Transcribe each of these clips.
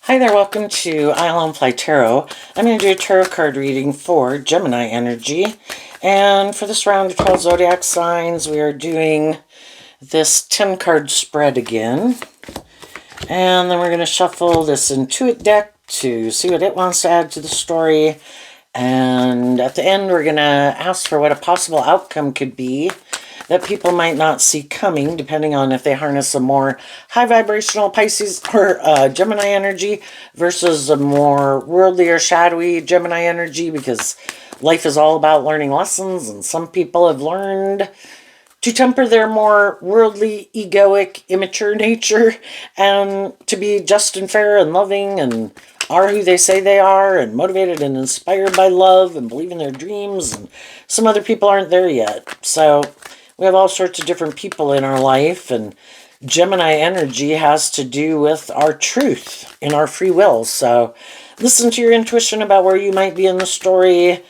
Hi there, welcome to Fly Tarot. I'm going to do a tarot card reading for Gemini energy. And for this round of 12 zodiac signs, we are doing this 10 card spread again. And then we're going to shuffle this Intuit deck to see what it wants to add to the story. And at the end, we're going to ask for what a possible outcome could be that people might not see coming, depending on if they harness a more high vibrational Pisces or Gemini energy versus a more worldly or shadowy Gemini energy, because life is all about learning lessons, and some people have learned to temper their more worldly, egoic, immature nature and to be just and fair and loving and are who they say they are and motivated and inspired by love and believe in their dreams. And some other people aren't there yet. So we have all sorts of different people in our life, and Gemini energy has to do with our truth in our free will. So listen to your intuition about where you might be in the story.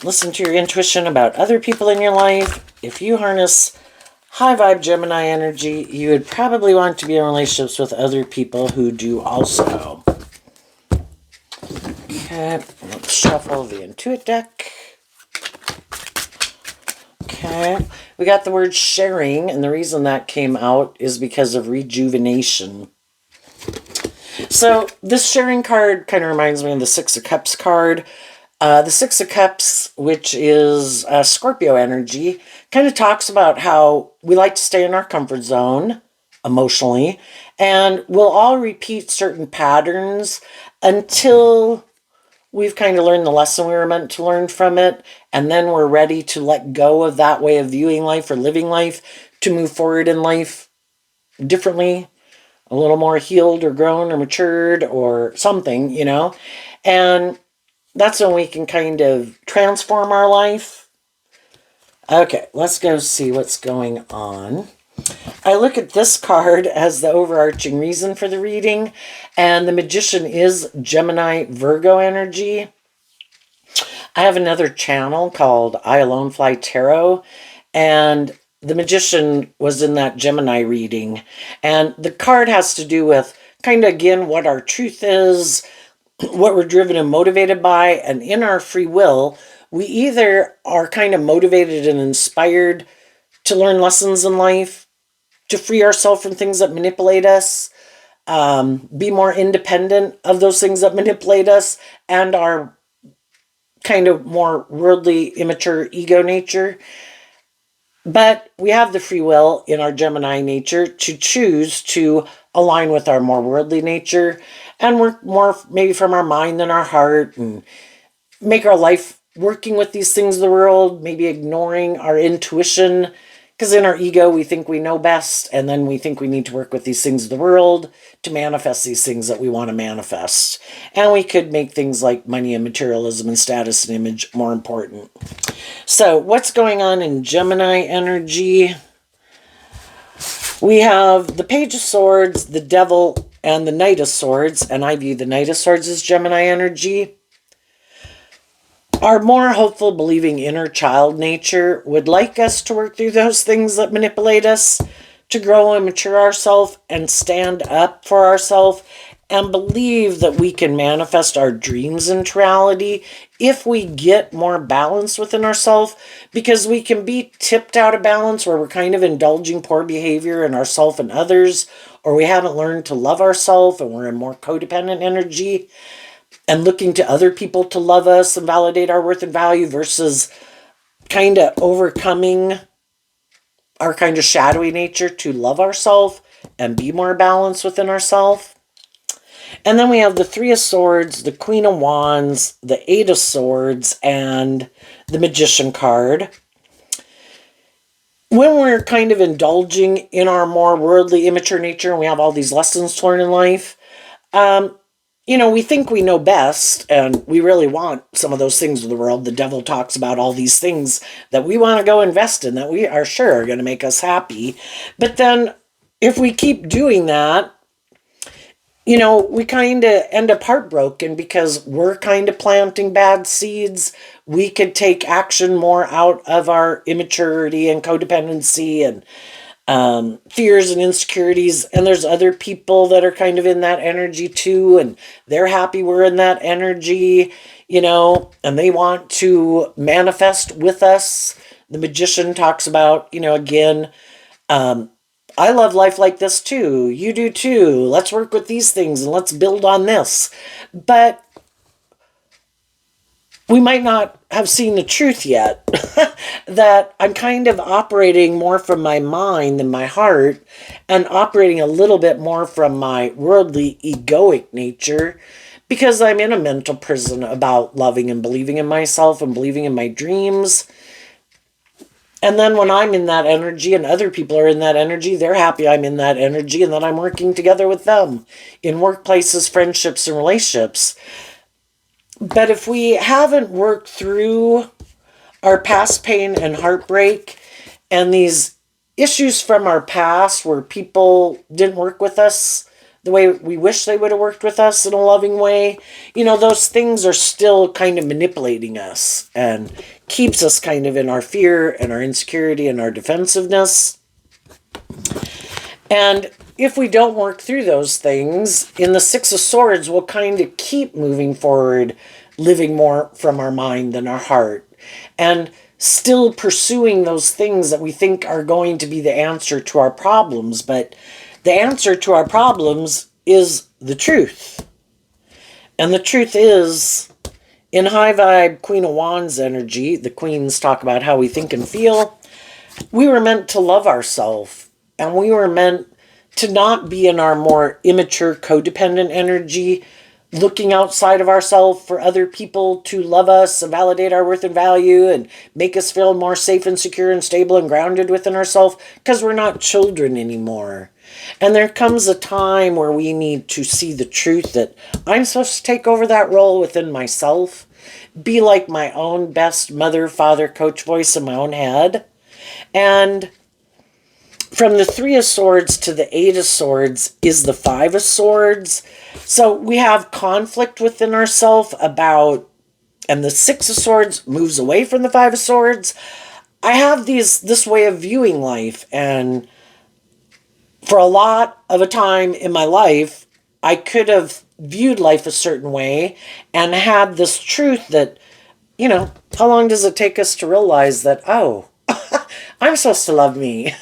Listen to your intuition about other people in your life. If you harness high vibe Gemini energy, you would probably want to be in relationships with other people who do also. Okay, let's shuffle the Intuit deck. Okay, we got the word sharing, and the reason that came out is because of rejuvenation. So this sharing card kind of reminds me of the Six of Cups card. The Six of Cups, which is Scorpio energy, kind of talks about how we like to stay in our comfort zone emotionally, and we'll all repeat certain patterns until we've kind of learned the lesson we were meant to learn from it, and then we're ready to let go of that way of viewing life or living life to move forward in life differently, a little more healed or grown or matured or something, you know? And that's when we can kind of transform our life. Okay, let's go see what's going on. I look at this card as the overarching reason for the reading, and the Magician is Gemini Virgo energy. I have another channel called I Alone Fly Tarot, and the Magician was in that Gemini reading. And the card has to do with kind of, again, what our truth is, what we're driven and motivated by, and in our free will, we either are kind of motivated and inspired to learn lessons in life, to free ourselves from things that manipulate us, be more independent of those things that manipulate us, and our kind of more worldly, immature ego nature. But we have the free will in our Gemini nature to choose to align with our more worldly nature and work more maybe from our mind than our heart, and make our life working with these things of the world, maybe ignoring our intuition, because in our ego we think we know best, and then we think we need to work with these things of the world to manifest these things that we want to manifest. And we could make things like money and materialism and status and image more important. So what's going on in Gemini energy? We have the Page of Swords, the Devil, and the Knight of Swords, and I view the Knight of Swords as Gemini energy. Our more hopeful, believing inner child nature would like us to work through those things that manipulate us, to grow and mature ourselves and stand up for ourselves and believe that we can manifest our dreams into reality if we get more balance within ourselves, because we can be tipped out of balance where we're kind of indulging poor behavior in ourselves and others, or we haven't learned to love ourselves and we're in more codependent energy and looking to other people to love us and validate our worth and value versus kind of overcoming our kind of shadowy nature to love ourselves and be more balanced within ourselves. And then we have the Three of Swords, the Queen of Wands, the Eight of Swords, and the Magician card. When we're kind of indulging in our more worldly, immature nature and we have all these lessons to learn in life, you know, we think we know best, and we really want some of those things of the world. The devil talks about all these things that we want to go invest in that we are sure are going to make us happy. But then if we keep doing that, you know, we kind of end up heartbroken because we're kind of planting bad seeds. We could take action more out of our immaturity and codependency and fears and insecurities, and there's other people that are kind of in that energy too, and they're happy we're in that energy, and they want to manifest with us. The magician talks about, again, I love life like this too. You do too. Let's work with these things and let's build on this. But we might not have seen the truth yet. That I'm kind of operating more from my mind than my heart, and operating a little bit more from my worldly, egoic nature, because I'm in a mental prison about loving and believing in myself and believing in my dreams. And then when I'm in that energy and other people are in that energy, they're happy I'm in that energy and that I'm working together with them in workplaces, friendships, and relationships. But if we haven't worked through our past pain and heartbreak and these issues from our past where people didn't work with us the way we wish they would have worked with us in a loving way, those things are still kind of manipulating us and keeps us kind of in our fear and our insecurity and our defensiveness. And if we don't work through those things, in the Six of Swords, we'll kind of keep moving forward, living more from our mind than our heart, and still pursuing those things that we think are going to be the answer to our problems. But the answer to our problems is the truth. And the truth is, in high vibe Queen of Wands energy, the queens talk about how we think and feel. We were meant to love ourselves, and we were meant to not be in our more immature, codependent energy, looking outside of ourselves for other people to love us and validate our worth and value and make us feel more safe and secure and stable and grounded within ourselves, because we're not children anymore. And there comes a time where we need to see the truth that I'm supposed to take over that role within myself, be like my own best mother, father, coach voice in my own head. And from the Three of Swords to the Eight of Swords is the Five of Swords. So we have conflict within ourselves about, and the Six of Swords moves away from the Five of Swords. I have this way of viewing life, and for a lot of a time in my life, I could have viewed life a certain way and had this truth that, how long does it take us to realize that, oh, I'm supposed to love me,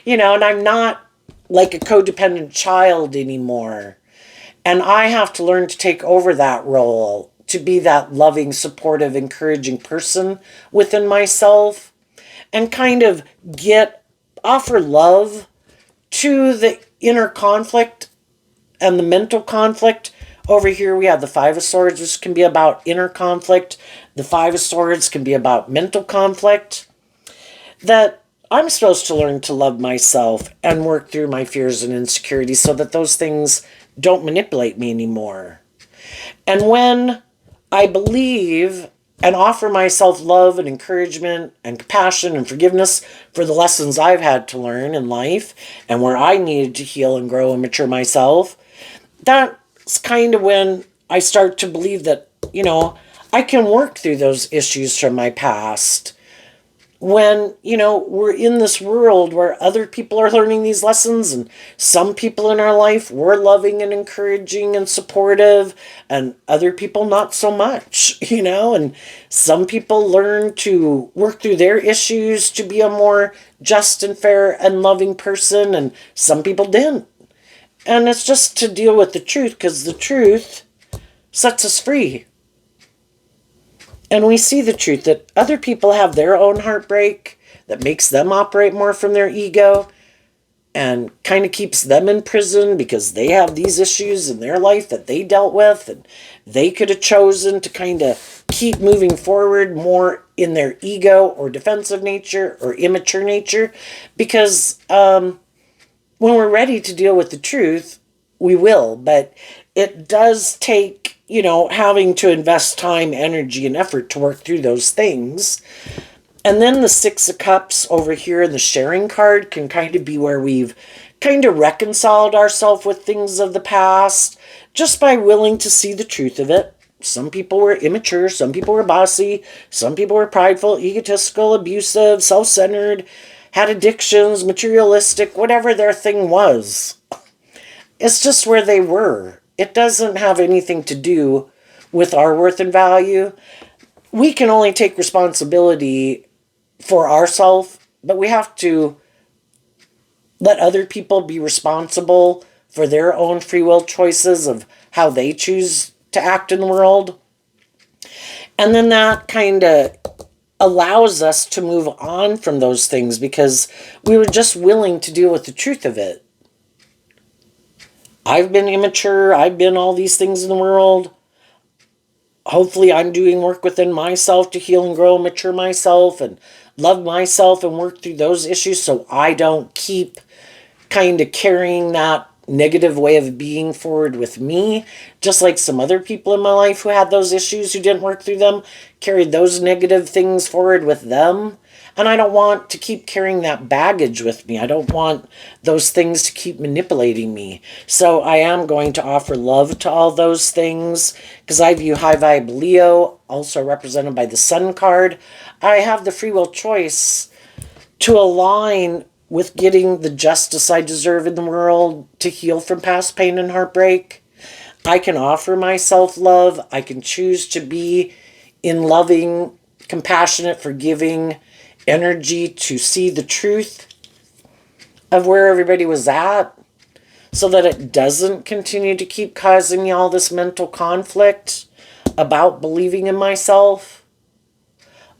and I'm not like a codependent child anymore. And I have to learn to take over that role, to be that loving, supportive, encouraging person within myself, and kind of offer love to the inner conflict and the mental conflict. Over here we have the Five of Swords, which can be about inner conflict. The Five of Swords can be about mental conflict. That I'm supposed to learn to love myself and work through my fears and insecurities so that those things don't manipulate me anymore. And when I believe and offer myself love and encouragement and compassion and forgiveness for the lessons I've had to learn in life and where I needed to heal and grow and mature myself, that's kind of when I start to believe that, I can work through those issues from my past. When, we're in this world where other people are learning these lessons, and some people in our life we're loving and encouraging and supportive, and other people not so much, and some people learn to work through their issues to be a more just and fair and loving person, and some people didn't. And it's just to deal with the truth, because the truth sets us free. And we see the truth that other people have their own heartbreak that makes them operate more from their ego and kind of keeps them in prison because they have these issues in their life that they dealt with, and they could have chosen to kind of keep moving forward more in their ego or defensive nature or immature nature, because when we're ready to deal with the truth, we will. But it does take, having to invest time, energy, and effort to work through those things. And then the Six of Cups over here in the sharing card can kind of be where we've kind of reconciled ourselves with things of the past just by willing to see the truth of it. Some people were immature, some people were bossy, some people were prideful, egotistical, abusive, self-centered, had addictions, materialistic, whatever their thing was. It's just where they were. It doesn't have anything to do with our worth and value. We can only take responsibility for ourselves, but we have to let other people be responsible for their own free will choices of how they choose to act in the world. And then that kind of allows us to move on from those things because we were just willing to deal with the truth of it. I've been immature. I've been all these things in the world. Hopefully I'm doing work within myself to heal and grow and mature myself and love myself and work through those issues so I don't keep kind of carrying that negative way of being forward with me, just like some other people in my life who had those issues who didn't work through them, carried those negative things forward with them. And I don't want to keep carrying that baggage with me. I don't want those things to keep manipulating me. So I am going to offer love to all those things because I view high vibe Leo, also represented by the Sun card. I have the free will choice to align with getting the justice I deserve in the world, to heal from past pain and heartbreak. I can offer myself love. I can choose to be in loving, compassionate, forgiving energy to see the truth of where everybody was at so that it doesn't continue to keep causing me all this mental conflict about believing in myself.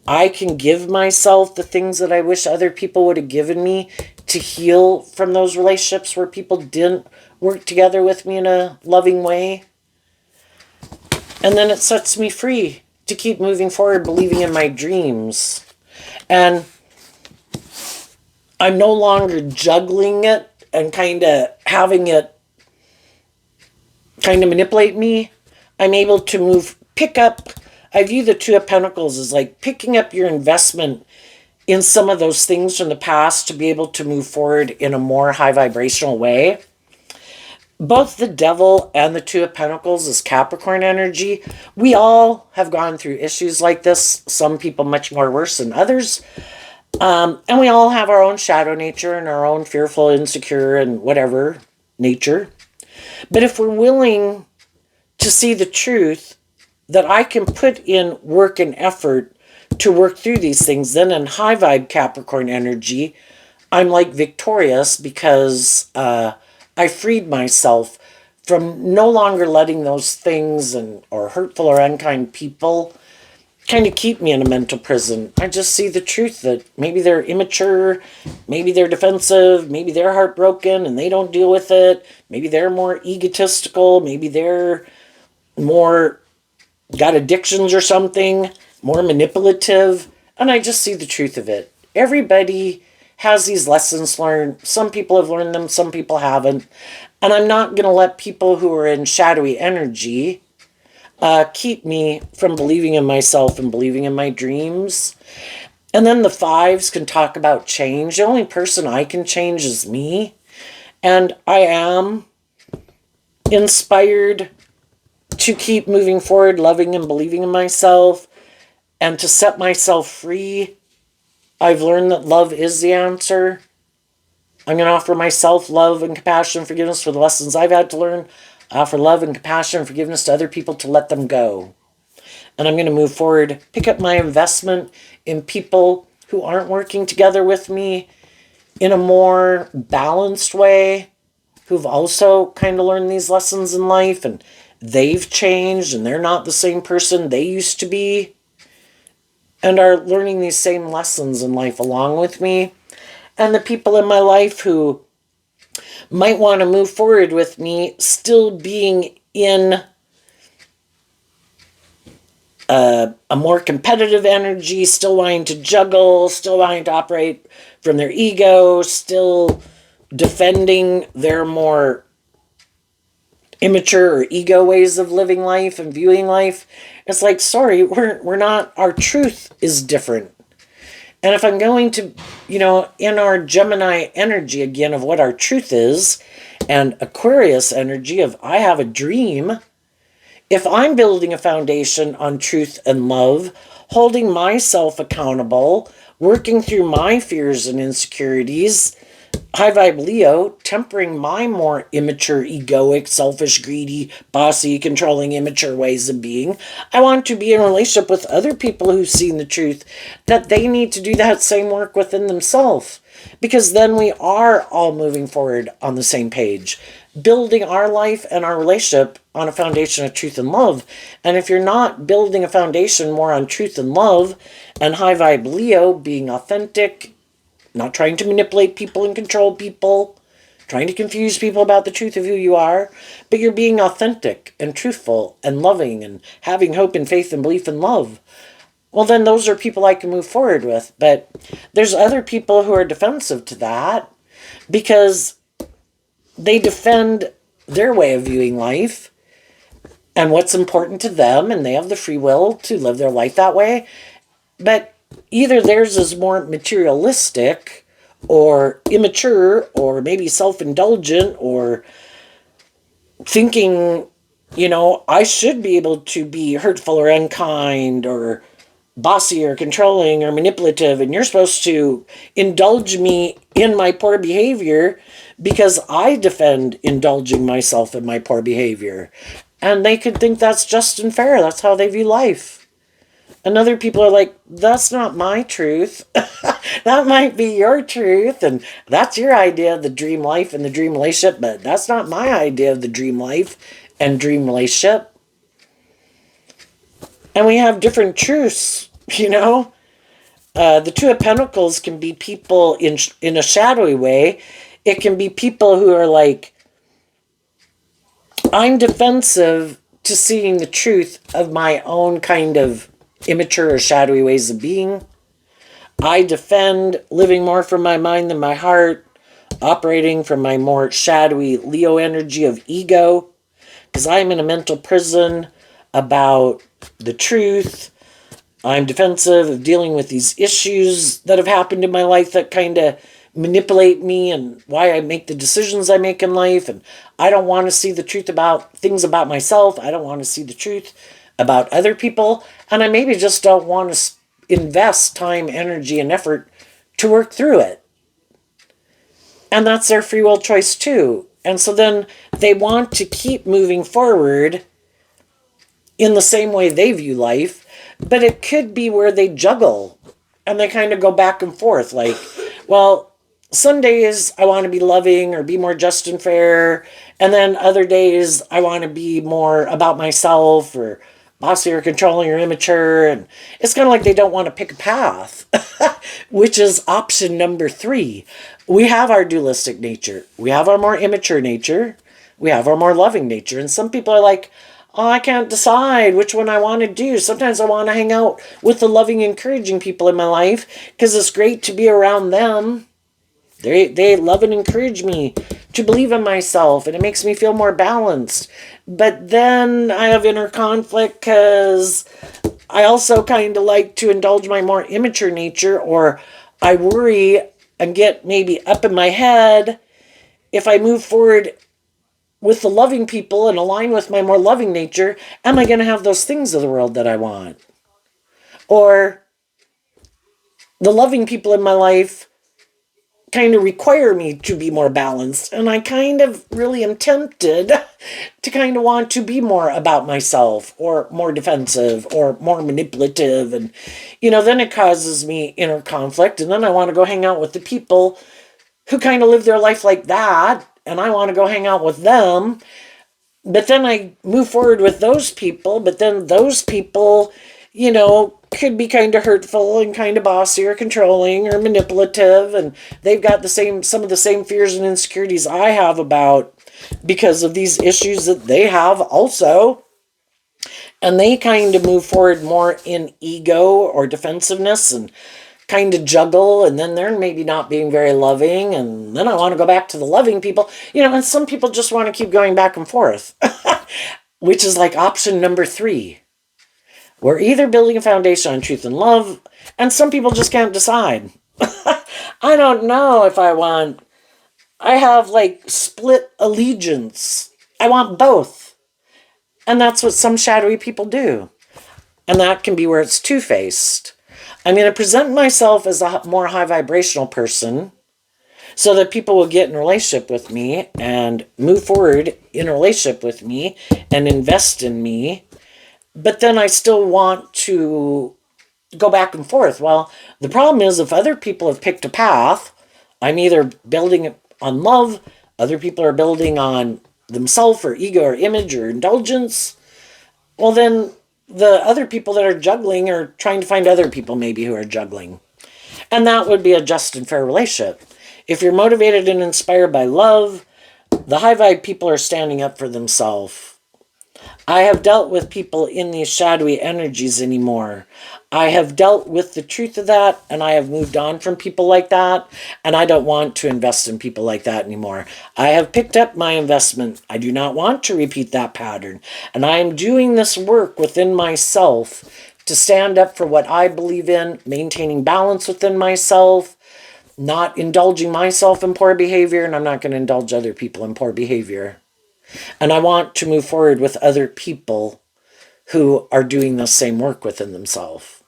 I can give myself the things that I wish other people would have given me to heal from those relationships where people didn't work together with me in a loving way. And then it sets me free to keep moving forward, believing in my dreams. And I'm no longer juggling it and kind of having it kind of manipulate me. I'm able to pick up. I view the Two of Pentacles as like picking up your investment in some of those things from the past to be able to move forward in a more high vibrational way. Both the Devil and the Two of Pentacles is Capricorn energy. We all have gone through issues like this, some people much more worse than others. And we all have our own shadow nature and our own fearful, insecure, and whatever nature. But if we're willing to see the truth, that I can put in work and effort to work through these things, then in high vibe Capricorn energy, I'm like victorious because I freed myself from no longer letting those things or hurtful or unkind people kind of keep me in a mental prison. I just see the truth that maybe they're immature, maybe they're defensive, maybe they're heartbroken and they don't deal with it. Maybe they're more egotistical, maybe they're more got addictions or something, more manipulative, and I just see the truth of it. Everybody has these lessons learned. Some people have learned them, some people haven't. And I'm not going to let people who are in shadowy energy keep me from believing in myself and believing in my dreams. And then the fives can talk about change. The only person I can change is me. And I am inspired to keep moving forward, loving and believing in myself, and to set myself free. I've learned that love is the answer. I'm going to offer myself love and compassion and forgiveness for the lessons I've had to learn. I offer love and compassion and forgiveness to other people to let them go. And I'm going to move forward, pick up my investment in people who aren't working together with me in a more balanced way, who've also kind of learned these lessons in life, and they've changed and they're not the same person they used to be and are learning these same lessons in life along with me. And the people in my life who might want to move forward with me still being in a more competitive energy, still wanting to juggle, still wanting to operate from their ego, still defending their more immature or ego ways of living life and viewing life. It's like, sorry, we're not, our truth is different. And if I'm going to, in our Gemini energy again of what our truth is, and Aquarius energy of I have a dream, if I'm building a foundation on truth and love, holding myself accountable, working through my fears and insecurities. High vibe Leo, tempering my more immature, egoic, selfish, greedy, bossy, controlling, immature ways of being. I want to be in a relationship with other people who've seen the truth that they need to do that same work within themselves. Because then we are all moving forward on the same page, building our life and our relationship on a foundation of truth and love. And if you're not building a foundation more on truth and love, and high vibe Leo being authentic, not trying to manipulate people and control people, trying to confuse people about the truth of who you are, but you're being authentic and truthful and loving and having hope and faith and belief and love, well, then those are people I can move forward with. But there's other people who are defensive to that because they defend their way of viewing life and what's important to them, and they have the free will to live their life that way. But either theirs is more materialistic or immature or maybe self-indulgent or thinking, I should be able to be hurtful or unkind or bossy or controlling or manipulative, and you're supposed to indulge me in my poor behavior because I defend indulging myself in my poor behavior. And they could think that's just and fair. That's how they view life. And other people are like, that's not my truth. That might be your truth, and that's your idea of the dream life and the dream relationship, but that's not my idea of the dream life and dream relationship. And we have different truths, The Two of Pentacles can be people in a shadowy way. It can be people who are like, I'm defensive to seeing the truth of my own kind of immature or shadowy ways of being. I defend living more from my mind than my heart, operating from my more shadowy Leo energy of ego, because I'm in a mental prison about the truth. I'm defensive of dealing with these issues that have happened in my life that kind of manipulate me and why I make the decisions I make in life. And I don't want to see the truth about things about myself. I don't want to see the truth about other people. And I maybe just don't want to invest time, energy, and effort to work through it. And that's their free will choice too. And so then they want to keep moving forward in the same way they view life, but it could be where they juggle and they kind of go back and forth. Like, well, some days I want to be loving or be more just and fair, and then other days I want to be more about myself or bossy or controlling or immature. And it's kind of like they don't want to pick a path, which is option number 3. We have our dualistic nature. We have our more immature nature. We have our more loving nature. And some people are like, oh, I can't decide which one I want to do. Sometimes I want to hang out with the loving, encouraging people in my life because it's great to be around them. They love and encourage me to believe in myself, and it makes me feel more balanced. But then I have inner conflict because I also kind of like to indulge my more immature nature, or I worry and get maybe up in my head if I move forward with the loving people and align with my more loving nature, am I going to have those things of the world that I want? Or the loving people in my life kind of require me to be more balanced, and I kind of really am tempted to kind of want to be more about myself or more defensive or more manipulative, and then it causes me inner conflict, and then I want to go hang out with the people who kind of live their life like that, and I want to go hang out with them. But then I move forward with those people, but then those people, could be kind of hurtful and kind of bossy or controlling or manipulative, and they've got some of the same fears and insecurities I have about because of these issues that they have also. And they kind of move forward more in ego or defensiveness and kind of juggle, and then they're maybe not being very loving, and then I want to go back to the loving people, and some people just want to keep going back and forth, which is like option number 3. We're either building a foundation on truth and love, and some people just can't decide. I don't know if I have like split allegiance. I want both. And that's what some shadowy people do. And that can be where it's two-faced. I'm going to present myself as a more high vibrational person so that people will get in a relationship with me and move forward in a relationship with me and invest in me. But then I still want to go back and forth. Well, the problem is if other people have picked a path, I'm either building on love, other people are building on themselves or ego or image or indulgence. Well, then the other people that are juggling are trying to find other people maybe who are juggling. And that would be a just and fair relationship. If you're motivated and inspired by love, the high vibe people are standing up for themselves. I have dealt with people in these shadowy energies anymore. I have dealt with the truth of that, and I have moved on from people like that, and I don't want to invest in people like that anymore. I have picked up my investment. I do not want to repeat that pattern, and I am doing this work within myself to stand up for what I believe in, maintaining balance within myself, not indulging myself in poor behavior, and I'm not going to indulge other people in poor behavior. And I want to move forward with other people who are doing the same work within themselves.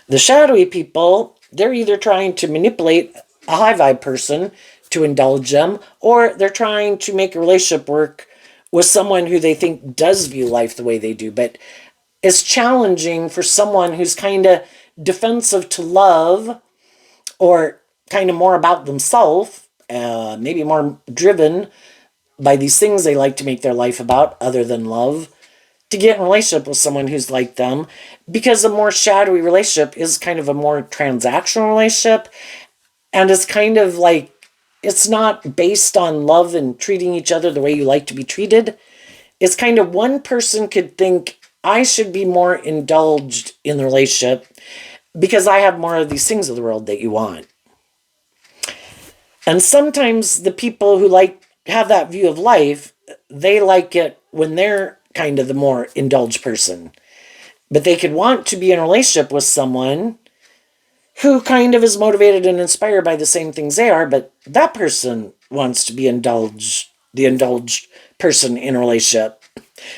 The shadowy people, they're either trying to manipulate a high vibe person to indulge them, or they're trying to make a relationship work with someone who they think does view life the way they do. But it's challenging for someone who's kind of defensive to love or kind of more about themselves, maybe more driven by these things they like to make their life about other than love, to get in a relationship with someone who's like them, because a more shadowy relationship is kind of a more transactional relationship, and it's kind of like it's not based on love and treating each other the way you like to be treated. It's kind of one person could think, I should be more indulged in the relationship because I have more of these things of the world that you want. And sometimes the people who have that view of life, they like it when they're kind of the more indulged person. But they could want to be in a relationship with someone who kind of is motivated and inspired by the same things they are, but that person wants to be indulged, the indulged person in a relationship.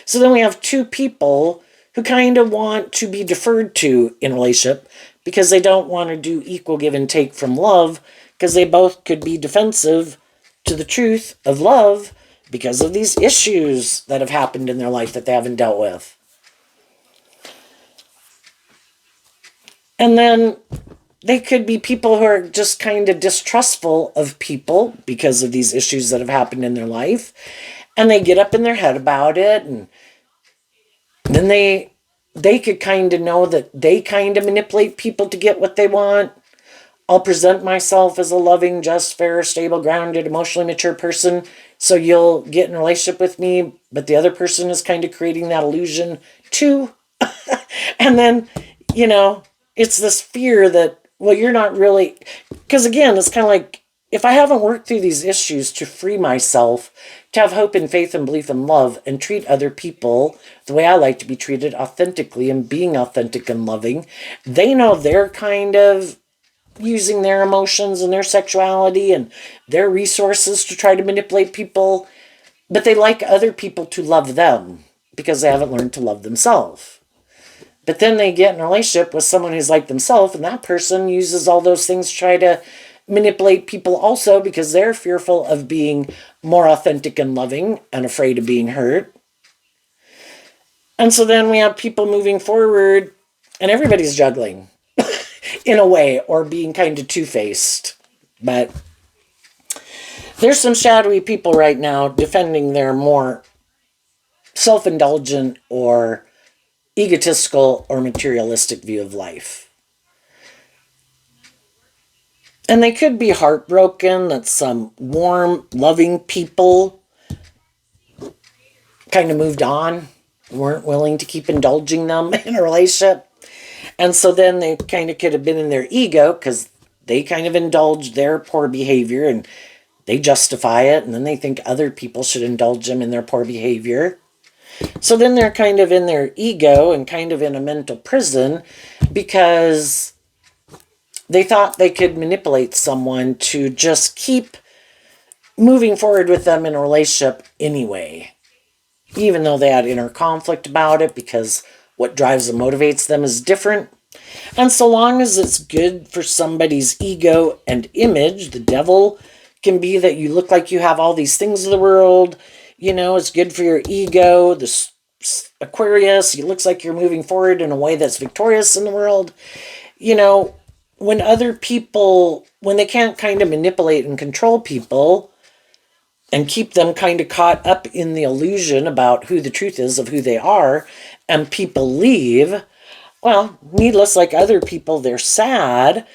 So then we have two people who kind of want to be deferred to in a relationship because they don't want to do equal give and take from love, because they both could be defensive to the truth of love because of these issues that have happened in their life that they haven't dealt with. And then they could be people who are just kind of distrustful of people because of these issues that have happened in their life. And they get up in their head about it. And then they could kind of know that they kind of manipulate people to get what they want. I'll present myself as a loving, just, fair, stable, grounded, emotionally mature person, so you'll get in a relationship with me, but the other person is kind of creating that illusion too. And then, it's this fear that, well, you're not really, because again, it's kind of like, if I haven't worked through these issues to free myself, to have hope and faith and belief and love, and treat other people the way I like to be treated authentically and being authentic and loving, they know they're kind of using their emotions and their sexuality and their resources to try to manipulate people, but they like other people to love them because they haven't learned to love themselves. But then they get in a relationship with someone who's like themselves, and that person uses all those things to try to manipulate people also because they're fearful of being more authentic and loving and afraid of being hurt. And so then we have people moving forward and everybody's juggling in a way, or being kind of two-faced. But there's some shadowy people right now defending their more self-indulgent or egotistical or materialistic view of life. And they could be heartbroken that some warm, loving people kind of moved on, weren't willing to keep indulging them in a relationship. And so then they kind of could have been in their ego because they kind of indulged their poor behavior and they justify it. And then they think other people should indulge them in their poor behavior. So then they're kind of in their ego and kind of in a mental prison because they thought they could manipulate someone to just keep moving forward with them in a relationship anyway, even though they had inner conflict about it because what drives and motivates them is different. And so long as it's good for somebody's ego and image, the devil can be that you look like you have all these things of the world. It's good for your ego. The Aquarius, it looks like you're moving forward in a way that's victorious in the world. When other people, when they can't kind of manipulate and control people and keep them kind of caught up in the illusion about who the truth is of who they are, and people leave, well, needless, like other people, they're sad,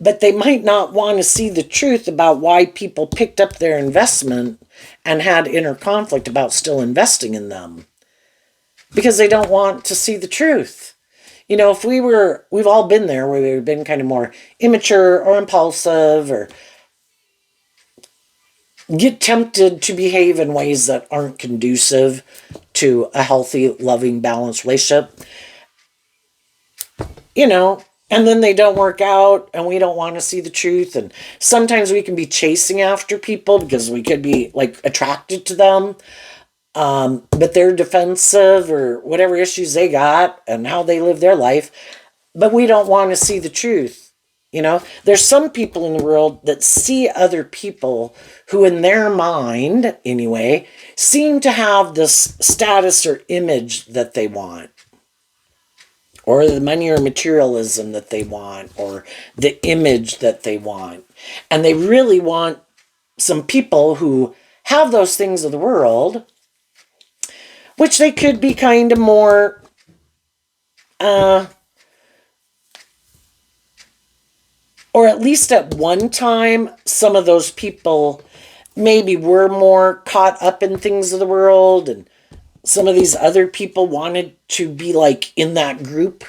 but they might not want to see the truth about why people picked up their investment and had inner conflict about still investing in them, because they don't want to see the truth. If we've all been there where we've been kind of more immature or impulsive or get tempted to behave in ways that aren't conducive to a healthy, loving, balanced relationship. And then they don't work out and we don't want to see the truth. And sometimes we can be chasing after people because we could be like attracted to them. But they're defensive or whatever issues they got and how they live their life. But we don't want to see the truth. There's some people in the world that see other people who in their mind, anyway, seem to have this status or image that they want, or the money or materialism that they want, or the image that they want. And they really want some people who have those things of the world, which they could be kind of more, or at least at one time, some of those people maybe were more caught up in things of the world, and some of these other people wanted to be like in that group.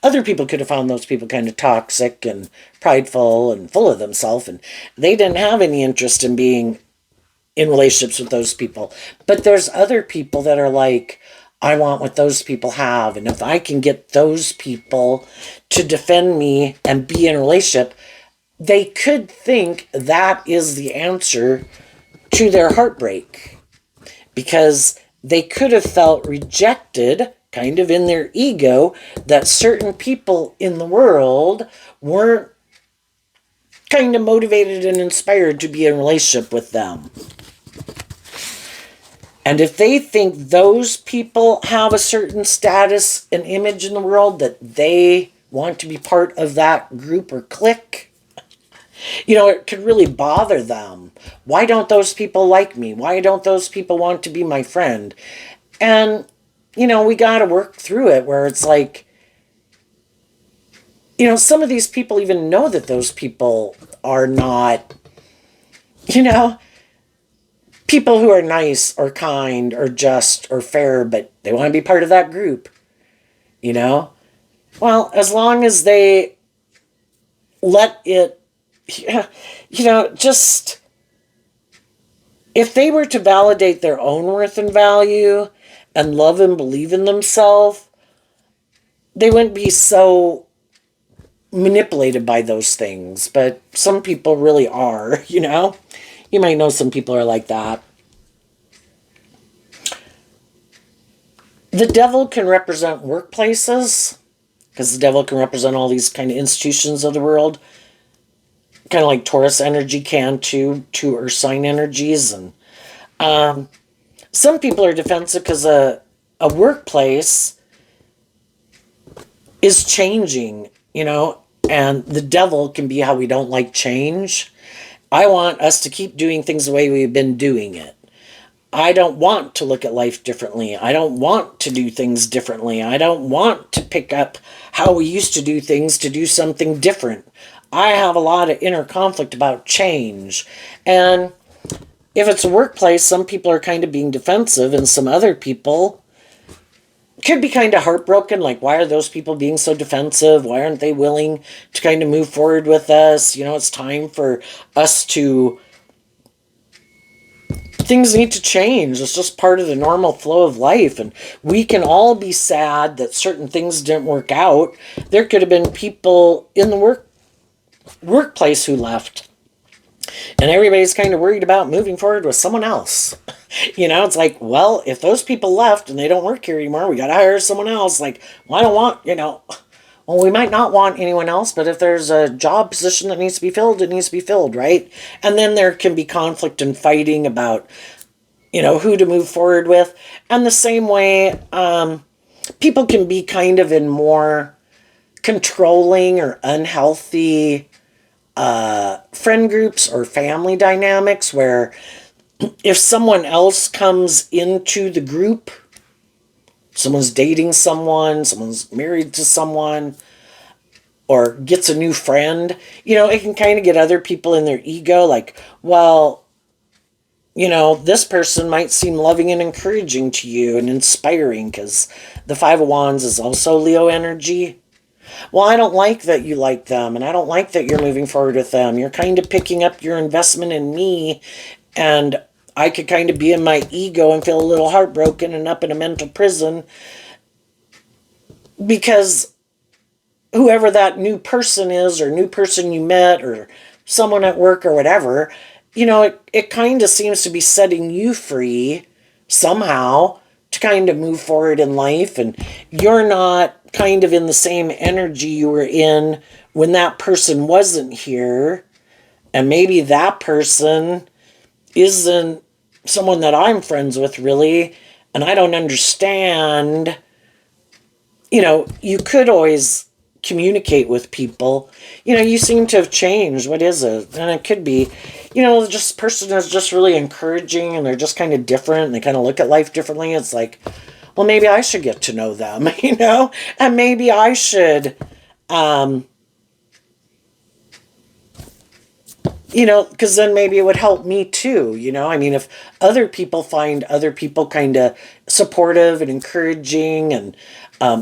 Other people could have found those people kind of toxic and prideful and full of themselves, and they didn't have any interest in being in relationships with those people. But there's other people that are like, I want what those people have, and if I can get those people to defend me and be in a relationship, they could think that is the answer to their heartbreak, because they could have felt rejected kind of in their ego, that certain people in the world weren't kind of motivated and inspired to be in a relationship with them. And if they think those people have a certain status and image in the world that they want to be part of that group or clique, it could really bother them. Why don't those people like me? Why don't those people want to be my friend? And, we got to work through it where it's like, some of these people even know that those people are not, people who are nice or kind or just or fair, but they want to be part of that group, Well, as long as they let it, just, if they were to validate their own worth and value and love and believe in themselves, they wouldn't be so manipulated by those things. But some people really are, You might know some people are like that. The devil can represent workplaces, because the devil can represent all these kind of institutions of the world. Kind of like Taurus energy can too, two earth sign energies. And some people are defensive because a workplace is changing, and the devil can be how we don't like change. I want us to keep doing things the way we've been doing it. I don't want to look at life differently. I don't want to do things differently. I don't want to pick up how we used to do things to do something different. I have a lot of inner conflict about change. And if it's a workplace, some people are kind of being defensive, and some other people could be kind of heartbroken, like, why are those people being so defensive? Why aren't they willing to kind of move forward with us? It's time for us to, things need to change. It's just part of the normal flow of life, and we can all be sad that certain things didn't work out. There could have been people in the workplace who left, and everybody's kind of worried about moving forward with someone else. It's like, well, if those people left and they don't work here anymore, we got to hire someone else. Like, well, I don't want, Well, we might not want anyone else, but if there's a job position that needs to be filled, it needs to be filled, right? And then there can be conflict and fighting about, who to move forward with. And the same way, people can be kind of in more controlling or unhealthy friend groups or family dynamics where if someone else comes into the group, someone's dating someone, someone's married to someone, or gets a new friend, it can kind of get other people in their ego like, well, this person might seem loving and encouraging to you and inspiring because the Five of Wands is also Leo energy. Well, I don't like that you like them, and I don't like that you're moving forward with them. You're kind of picking up your investment in me, and I could kind of be in my ego and feel a little heartbroken and up in a mental prison because whoever that new person is or new person you met or someone at work or whatever, it kind of seems to be setting you free somehow to kind of move forward in life. And you're not kind of in the same energy you were in when that person wasn't here. And maybe that person isn't someone that I'm friends with really. And I don't understand. You could always communicate with people. You seem to have changed. What is it? And it could be, just person is just really encouraging and they're just kind of different and they kind of look at life differently. It's like, well, maybe I should get to know them, and maybe I should, because then maybe it would help me too, I mean, if other people find other people kind of supportive and encouraging and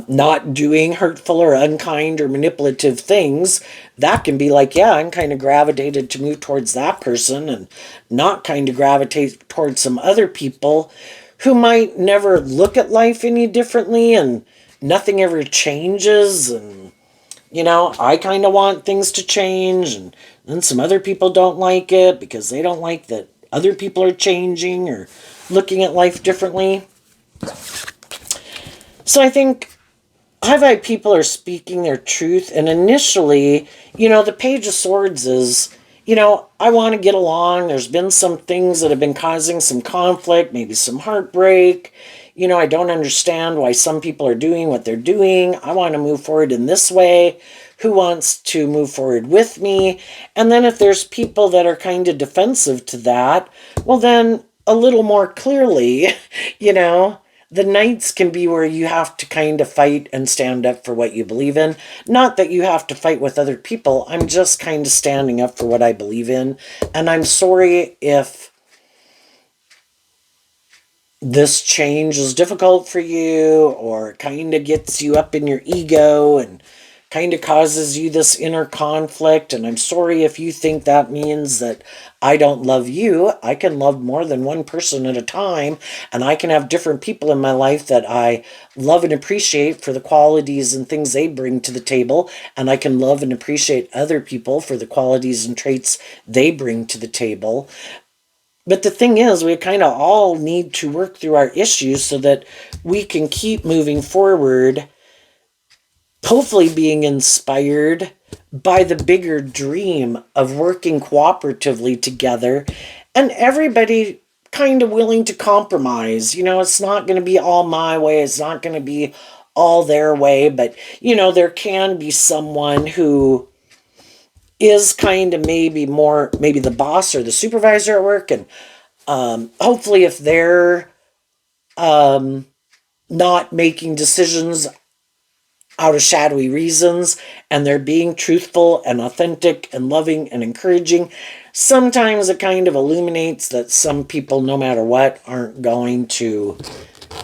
not doing hurtful or unkind or manipulative things, that can be like, yeah, I'm kind of gravitated to move towards that person and not kind of gravitate towards some other people who might never look at life any differently and nothing ever changes. And I kind of want things to change, and then some other people don't like it because they don't like that other people are changing or looking at life differently. So I think high people are speaking their truth, and initially, the Page of Swords is, I want to get along. There's been some things that have been causing some conflict, maybe some heartbreak. I don't understand why some people are doing what they're doing. I want to move forward in this way. Who wants to move forward with me? And then if there's people that are kind of defensive to that, well, then a little more clearly, the Knights can be where you have to kind of fight and stand up for what you believe in. Not that you have to fight with other people. I'm just kind of standing up for what I believe in. And I'm sorry if this change is difficult for you or kind of gets you up in your ego and kind of causes you this inner conflict. And I'm sorry if you think that means that I don't love you. I can love more than one person at a time, and I can have different people in my life that I love and appreciate for the qualities and things they bring to the table, and I can love and appreciate other people for the qualities and traits they bring to the table. But the thing is, we kind of all need to work through our issues so that we can keep moving forward, hopefully being inspired by the bigger dream of working cooperatively together and everybody kind of willing to compromise. It's not going to be all my way. It's not going to be all their way. But, there can be someone who is kind of maybe the boss or the supervisor at work. And hopefully if they're not making decisions out of shadowy reasons and they're being truthful and authentic and loving and encouraging, sometimes it kind of illuminates that some people, no matter what, aren't going to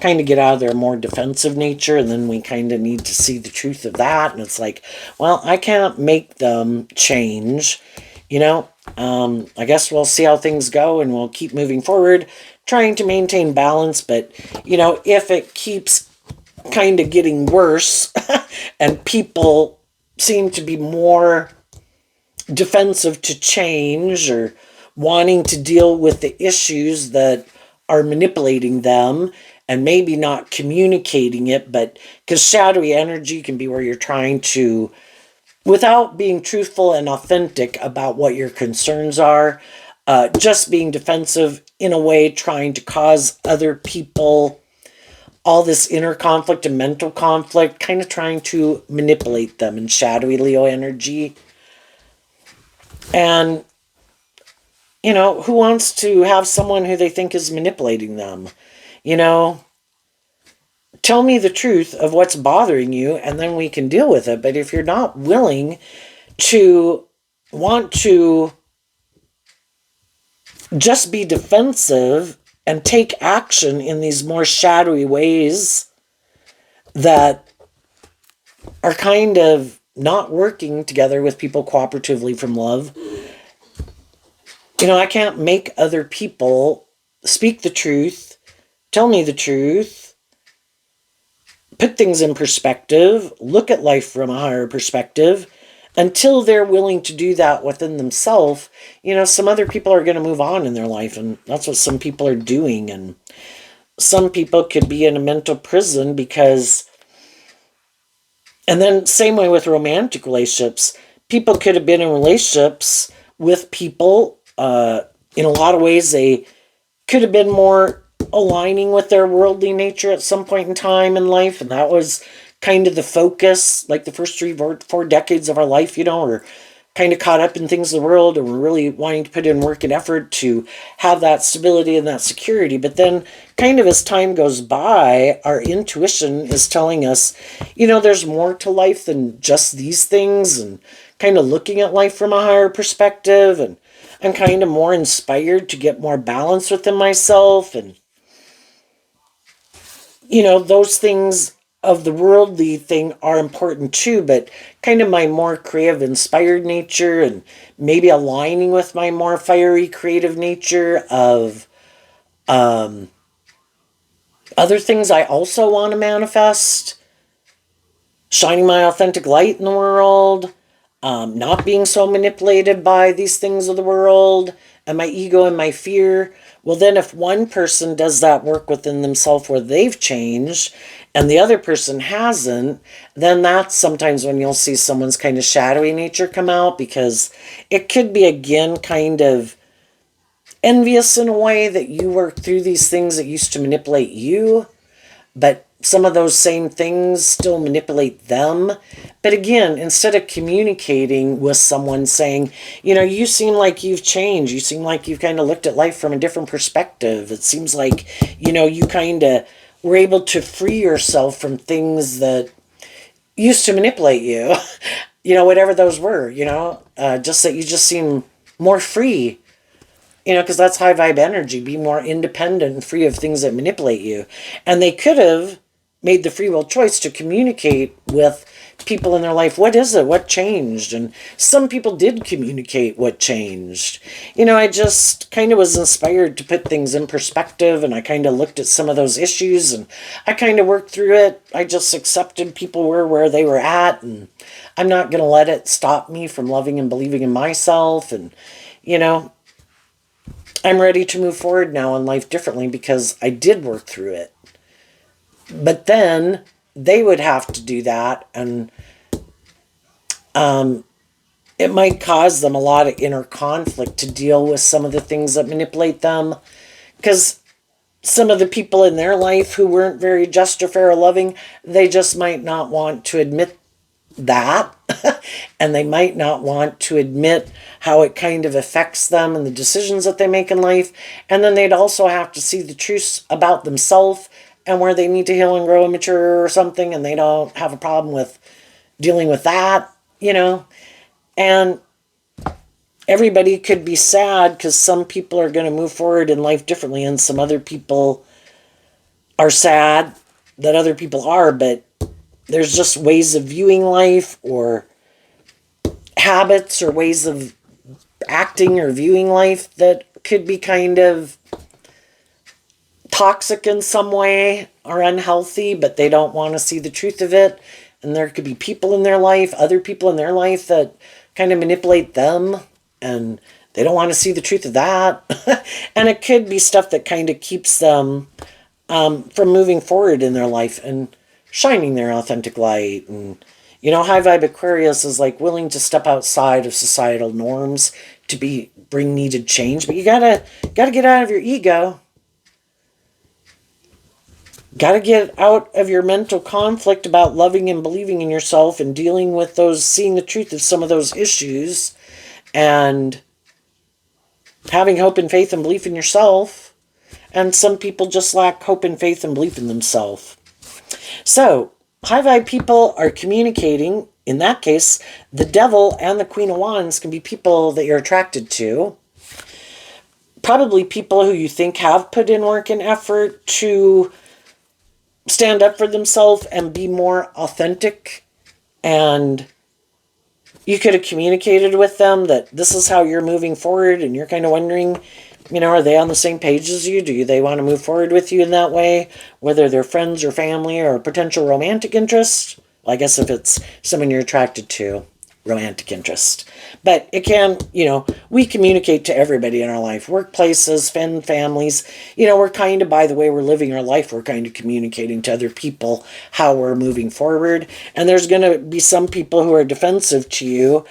kind of get out of their more defensive nature, and then we kind of need to see the truth of that. And it's like, well, I can't make them change, I guess we'll see how things go and we'll keep moving forward, trying to maintain balance. But, if it keeps kind of getting worse and people seem to be more defensive to change or wanting to deal with the issues that are manipulating them, and maybe not communicating it, but because shadowy energy can be where you're trying to, without being truthful and authentic about what your concerns are, just being defensive in a way, trying to cause other people all this inner conflict and mental conflict, kind of trying to manipulate them in shadowy Leo energy. And, who wants to have someone who they think is manipulating them? Tell me the truth of what's bothering you, and then we can deal with it. But if you're not willing to want to just be defensive and take action in these more shadowy ways that are kind of not working together with people cooperatively from love, I can't make other people speak the truth, tell me the truth, put things in perspective, look at life from a higher perspective, until they're willing to do that within themselves. Some other people are going to move on in their life, and that's what some people are doing. And some people could be in a mental prison because, and then same way with romantic relationships, people could have been in relationships with people, in a lot of ways they could have been more aligning with their worldly nature at some point in time in life, and that was kind of the focus, like the first 4 decades of our life, or kind of caught up in things of the world, and we're really wanting to put in work and effort to have that stability and that security. But then kind of as time goes by, our intuition is telling us, there's more to life than just these things, and kind of looking at life from a higher perspective, and I'm kind of more inspired to get more balance within myself, and those things of the worldly thing are important too, but kind of my more creative, inspired nature, and maybe aligning with my more fiery, creative nature of other things I also want to manifest, shining my authentic light in the world, not being so manipulated by these things of the world and my ego and my fear. Well, then if one person does that work within themselves where they've changed and the other person hasn't, then that's sometimes when you'll see someone's kind of shadowy nature come out, because it could be, again, kind of envious in a way that you work through these things that used to manipulate you, but some of those same things still manipulate them. But again, instead of communicating with someone saying, you seem like you've changed, you seem like you've kind of looked at life from a different perspective, it seems like, you kind of were able to free yourself from things that used to manipulate you, whatever those were, just that you just seem more free. Because that's high vibe energy. Be more independent and free of things that manipulate you. And they could have made the free will choice to communicate with people in their life. What is it? What changed? And some people did communicate what changed. I just kind of was inspired to put things in perspective, and I kind of looked at some of those issues, and I kind of worked through it. I just accepted people were where they were at, and I'm not going to let it stop me from loving and believing in myself. And, I'm ready to move forward now in life differently because I did work through it. But then they would have to do that, and it might cause them a lot of inner conflict to deal with some of the things that manipulate them, because some of the people in their life who weren't very just or fair or loving, they just might not want to admit that. And they might not want to admit how it kind of affects them and the decisions that they make in life. And then they'd also have to see the truth about themselves and where they need to heal and grow and mature or something, and they don't have a problem with dealing with that, And everybody could be sad because some people are going to move forward in life differently, and some other people are sad that other people are, but there's just ways of viewing life, or habits, or ways of acting or viewing life that could be kind of toxic in some way or unhealthy, but they don't want to see the truth of it. And there could be people in their life, other people in their life, that kind of manipulate them, and they don't want to see the truth of that. And it could be stuff that kind of keeps them from moving forward in their life and shining their authentic light. And, high vibe Aquarius is like willing to step outside of societal norms to bring needed change. But you gotta get out of your ego. Got to get out of your mental conflict about loving and believing in yourself and dealing with those, seeing the truth of some of those issues, and having hope and faith and belief in yourself. And some people just lack hope and faith and belief in themselves. So, high vibe people are communicating. In that case, the devil and the Queen of Wands can be people that you're attracted to. Probably people who you think have put in work and effort to stand up for themselves and be more authentic, and you could have communicated with them that this is how you're moving forward, and you're kind of wondering, are they on the same page as you? Do they want to move forward with you in that way, whether they're friends or family or potential romantic interest? Well, I guess if it's someone you're attracted to, romantic interest. But it can, we communicate to everybody in our life, workplaces, families. We're kind of, by the way we're living our life, we're kind of communicating to other people how we're moving forward. And there's going to be some people who are defensive to you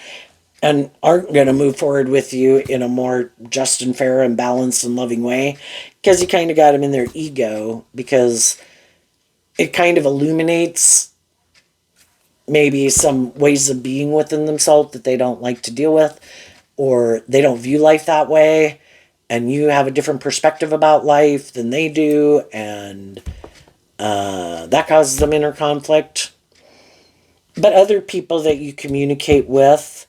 and aren't going to move forward with you in a more just and fair and balanced and loving way, because you kind of got them in their ego, because it kind of illuminates maybe some ways of being within themselves that they don't like to deal with, or they don't view life that way, and you have a different perspective about life than they do, and that causes them inner conflict. But other people that you communicate with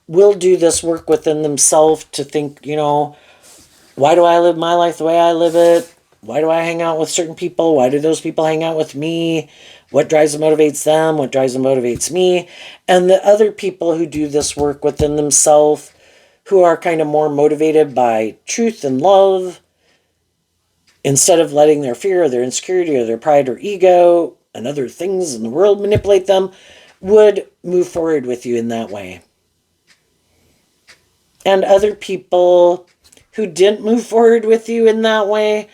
will do this work within themselves to think, why do I live my life the way I live it? Why do I hang out with certain people? Why do those people hang out with me? What drives and motivates them? What drives and motivates me? And the other people who do this work within themselves, who are kind of more motivated by truth and love, instead of letting their fear or their insecurity or their pride or ego and other things in the world manipulate them, would move forward with you in that way. And other people who didn't move forward with you in that way,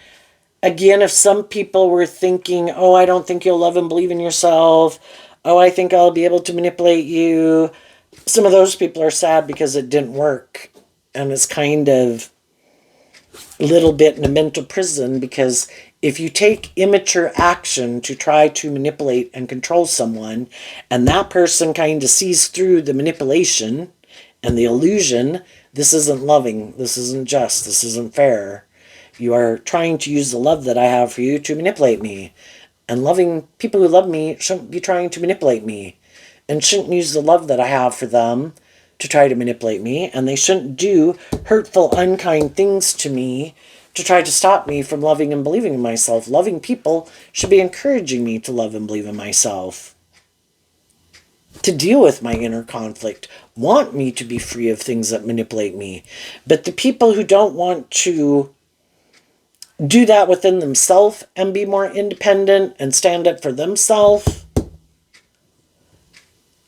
again, if some people were thinking, oh, I don't think you'll love and believe in yourself, oh, I think I'll be able to manipulate you, some of those people are sad because it didn't work. And it's kind of a little bit in a mental prison, because if you take immature action to try to manipulate and control someone, and that person kind of sees through the manipulation and the illusion, this isn't loving, this isn't just, this isn't fair. You are trying to use the love that I have for you to manipulate me. And loving people who love me shouldn't be trying to manipulate me, and shouldn't use the love that I have for them to try to manipulate me. And they shouldn't do hurtful, unkind things to me to try to stop me from loving and believing in myself. Loving people should be encouraging me to love and believe in myself, to deal with my inner conflict, want me to be free of things that manipulate me. But the people who don't want to do that within themselves and be more independent and stand up for themselves,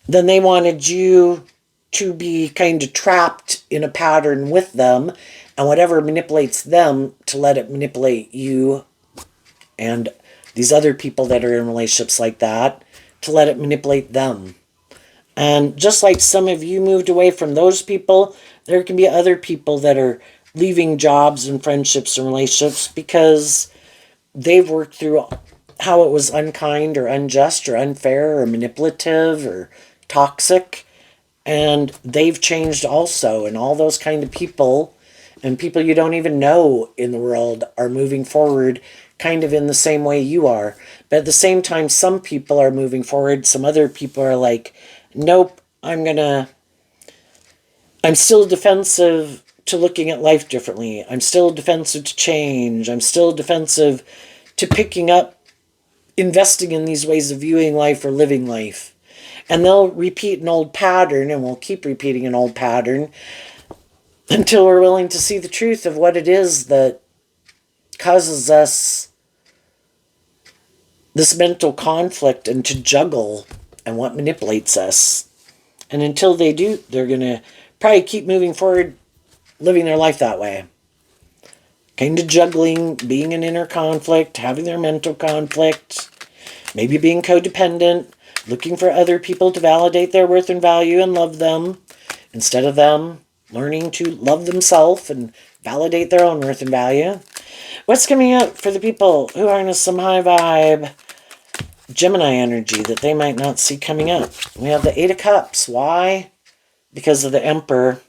then they wanted you to be kind of trapped in a pattern with them, and whatever manipulates them, to let it manipulate you and these other people that are in relationships like that, to let it manipulate them. And just like some of you moved away from those people, there can be other people that are leaving jobs and friendships and relationships because they've worked through how it was unkind or unjust or unfair or manipulative or toxic, and they've changed also. And all those kind of people, and people you don't even know in the world, are moving forward kind of in the same way you are. But at the same time, some people are moving forward, some other people are like, nope, I'm still defensive to looking at life differently. I'm still defensive to change. I'm still defensive to picking up, investing in these ways of viewing life or living life. And they'll repeat an old pattern, and we'll keep repeating an old pattern until we're willing to see the truth of what it is that causes us this mental conflict and to juggle, and what manipulates us. And until they do, they're going to probably keep moving forward, living their life that way. kind of juggling, being in inner conflict, having their mental conflict, maybe being codependent, looking for other people to validate their worth and value and love them, instead of them learning to love themselves and validate their own worth and value. What's coming up for the people who harness some high vibe Gemini energy that they might not see coming up? We have the Eight of Cups. Why? Because of the Emperor.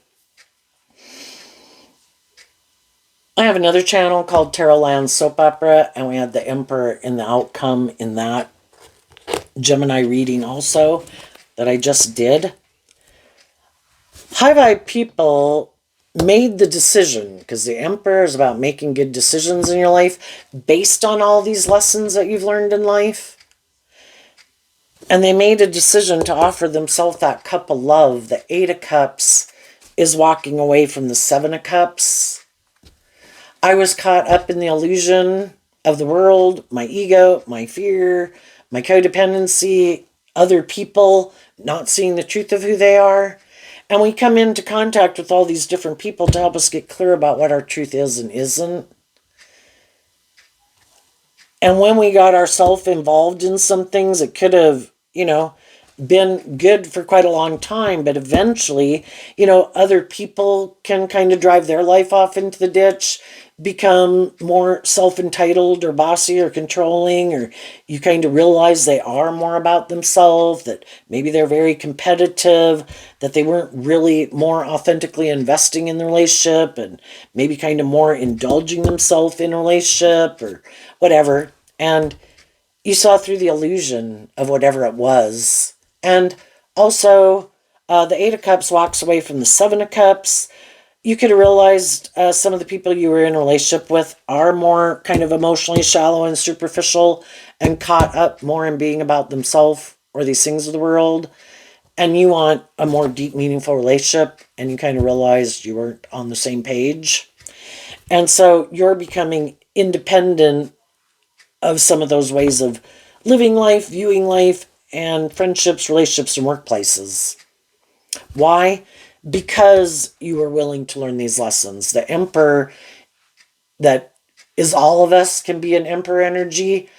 I have another channel called Tarot Land Soap Opera, and we had the Emperor in the outcome in that Gemini reading also that I just did. High vibe people made the decision, because the Emperor is about making good decisions in your life based on all these lessons that you've learned in life. And they made a decision to offer themselves that cup of love. The Eight of Cups is walking away from the Seven of Cups. I was caught up in the illusion of the world, my ego, my fear, my codependency, other people not seeing the truth of who they are. And we come into contact with all these different people to help us get clear about what our truth is and isn't. And when we got ourselves involved in some things, it could have, been good for quite a long time, but eventually, other people can kind of drive their life off into the ditch, become more self-entitled or bossy or controlling, or you kind of realize they are more about themselves, that maybe they're very competitive, that they weren't really more authentically investing in the relationship, and maybe kind of more indulging themselves in a relationship or whatever. And you saw through the illusion of whatever it was. And also, the Eight of Cups walks away from the Seven of Cups. You could have realized some of the people you were in a relationship with are more kind of emotionally shallow and superficial and caught up more in being about themselves or these things of the world. And you want a more deep, meaningful relationship, and you kind of realized you weren't on the same page. And so you're becoming independent of some of those ways of living life, viewing life, and friendships, relationships, and workplaces. Why? Because you were willing to learn these lessons. The Emperor that is all of us can be an Emperor energy,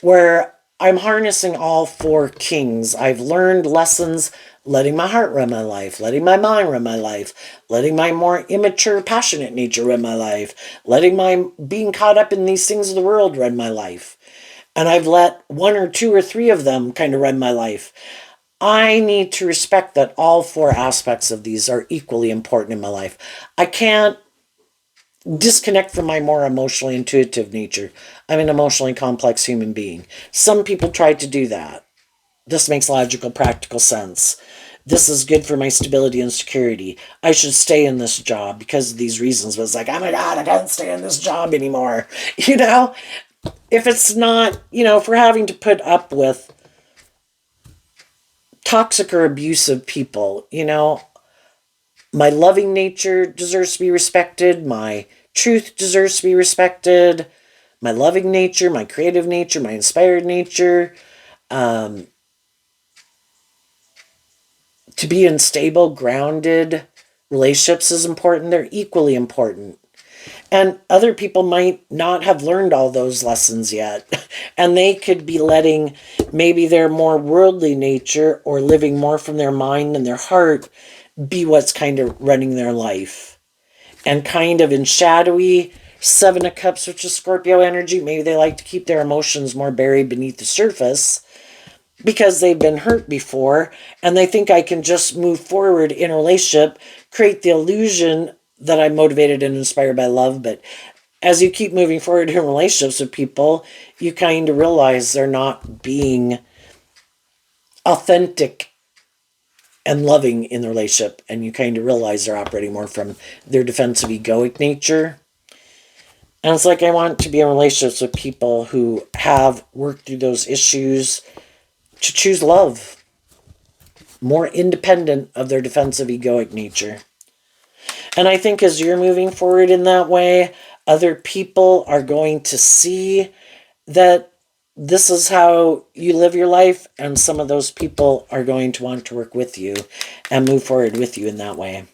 where I'm harnessing all four kings. I've learned lessons letting my heart run my life, letting my mind run my life, letting my more immature, passionate nature run my life, letting my being caught up in these things of the world run my life. And I've let one or two or three of them kind of run my life. I need to respect that all four aspects of these are equally important in my life. I can't disconnect from my more emotionally intuitive nature. I'm an emotionally complex human being. Some people try to do that. This makes logical, practical sense. This is good for my stability and security. I should stay in this job because of these reasons. But it's like, oh my God, I can't stay in this job anymore. If it's not, if we're having to put up with toxic or abusive people, my loving nature deserves to be respected. My truth deserves to be respected. My loving nature, my creative nature, my inspired nature. To be in stable, grounded relationships is important. They're equally important. And other people might not have learned all those lessons yet. And they could be letting maybe their more worldly nature or living more from their mind and their heart be what's kind of running their life. And kind of in shadowy Seven of Cups, which is Scorpio energy, maybe they like to keep their emotions more buried beneath the surface because they've been hurt before. And they think I can just move forward in a relationship, create the illusion that I'm motivated and inspired by love. But as you keep moving forward in relationships with people, you kind of realize they're not being authentic and loving in the relationship. And you kind of realize they're operating more from their defensive egoic nature. And it's like I want to be in relationships with people who have worked through those issues to choose love, more independent of their defensive egoic nature. And I think as you're moving forward in that way, other people are going to see that this is how you live your life, and some of those people are going to want to work with you and move forward with you in that way.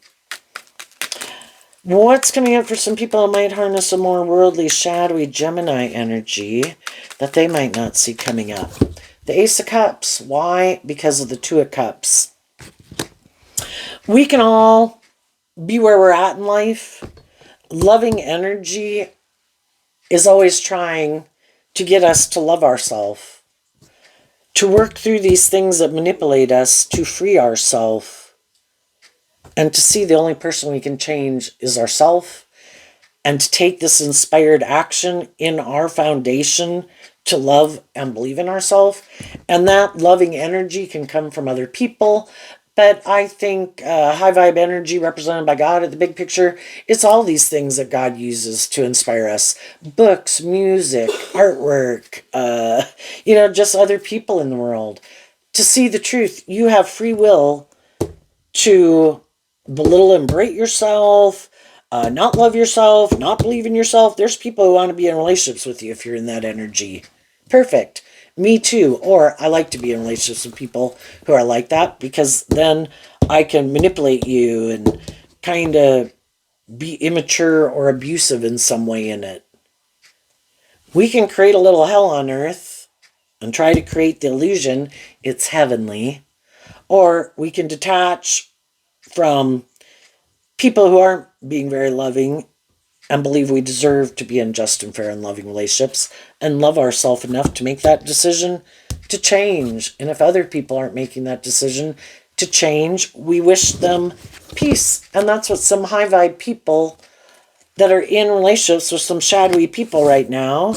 What's coming up for some people might harness a more worldly, shadowy Gemini energy that they might not see coming up? The Ace of Cups. Why? Because of the Two of Cups. We can all be where we're at in life. Loving energy is always trying to get us to love ourselves, to work through these things that manipulate us, to free ourselves, and to see the only person we can change is ourselves, and to take this inspired action in our foundation to love and believe in ourselves. And that loving energy can come from other people. But I think high vibe energy represented by God at the big picture, it's all these things that God uses to inspire us. Books, music, artwork, just other people in the world. To see the truth, you have free will to belittle and berate yourself, not love yourself, not believe in yourself. There's people who want to be in relationships with you if you're in that energy. Perfect. Me too. Or I like to be in relationships with people who are like that, because then I can manipulate you and kind of be immature or abusive in some way in it. We can create a little hell on earth and try to create the illusion it's heavenly. Or we can detach from people who aren't being very loving and believe we deserve to be in just and fair and loving relationships and love ourselves enough to make that decision to change. And if other people aren't making that decision to change, we wish them peace. And that's what some high vibe people that are in relationships with some shadowy people right now,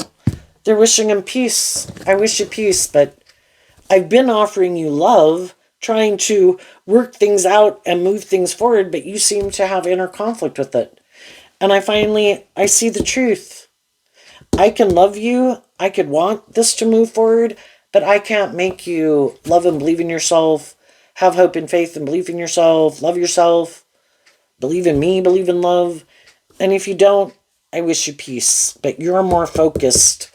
they're wishing them peace. I wish you peace, but I've been offering you love, trying to work things out and move things forward, but you seem to have inner conflict with it. And I see the truth. I can love you. I could want this to move forward, but I can't make you love and believe in yourself, have hope and faith and belief in yourself, love yourself, believe in me, believe in love. And if you don't, I wish you peace. But you're more focused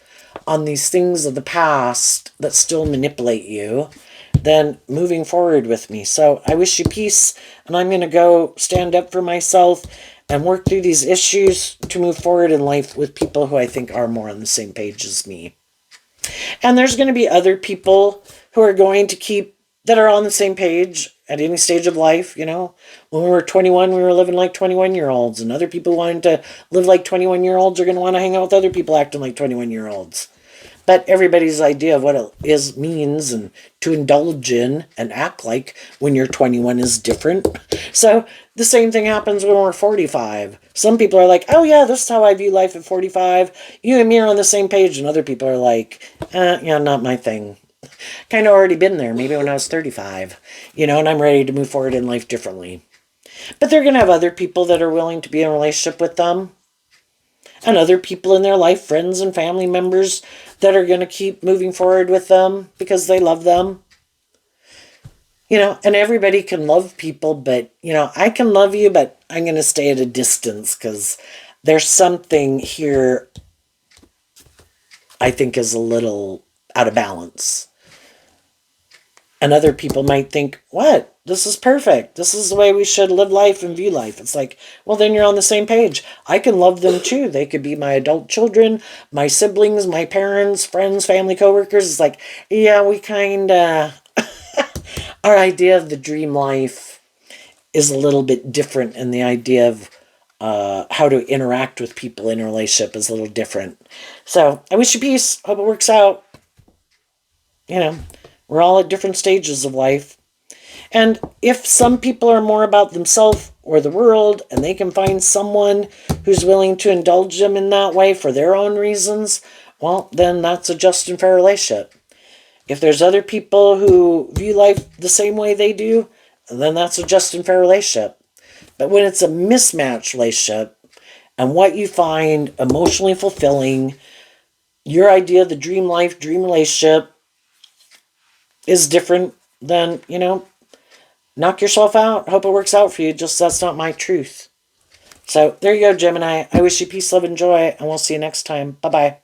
on these things of the past that still manipulate you than moving forward with me. So I wish you peace, and I'm going to go stand up for myself and work through these issues to move forward in life with people who I think are more on the same page as me. And there's going to be other people who are going to that are on the same page at any stage of life. When we were 21, we were living like 21-year-olds, and other people wanting to live like 21-year-olds are going to want to hang out with other people acting like 21-year-olds. But everybody's idea of what it means and to indulge in and act like when you're 21 is different. So the same thing happens when we're 45. Some people are like, oh yeah, this is how I view life at 45. You and me are on the same page. And other people are like, not my thing. Kind of already been there, maybe when I was 35, and I'm ready to move forward in life differently. But they're going to have other people that are willing to be in a relationship with them, and other people in their life, friends and family members, that are going to keep moving forward with them because they love them. And everybody can love people, but, I can love you, but I'm going to stay at a distance because there's something here I think is a little out of balance. And other people might think, what? This is perfect. This is the way we should live life and view life. It's like, well, then you're on the same page. I can love them too. They could be my adult children, my siblings, my parents, friends, family, coworkers. It's like, yeah, we kind of, our idea of the dream life is a little bit different, and the idea of how to interact with people in a relationship is a little different. So I wish you peace. Hope it works out. We're all at different stages of life. And if some people are more about themselves or the world, and they can find someone who's willing to indulge them in that way for their own reasons, well, then that's a just and fair relationship. If there's other people who view life the same way they do, then that's a just and fair relationship. But when it's a mismatched relationship, and what you find emotionally fulfilling, your idea of the dream life, dream relationship is different, then, knock yourself out. Hope it works out for you. Just that's not my truth. So there you go, Gemini. I wish you peace, love, and joy, and we'll see you next time. Bye-bye.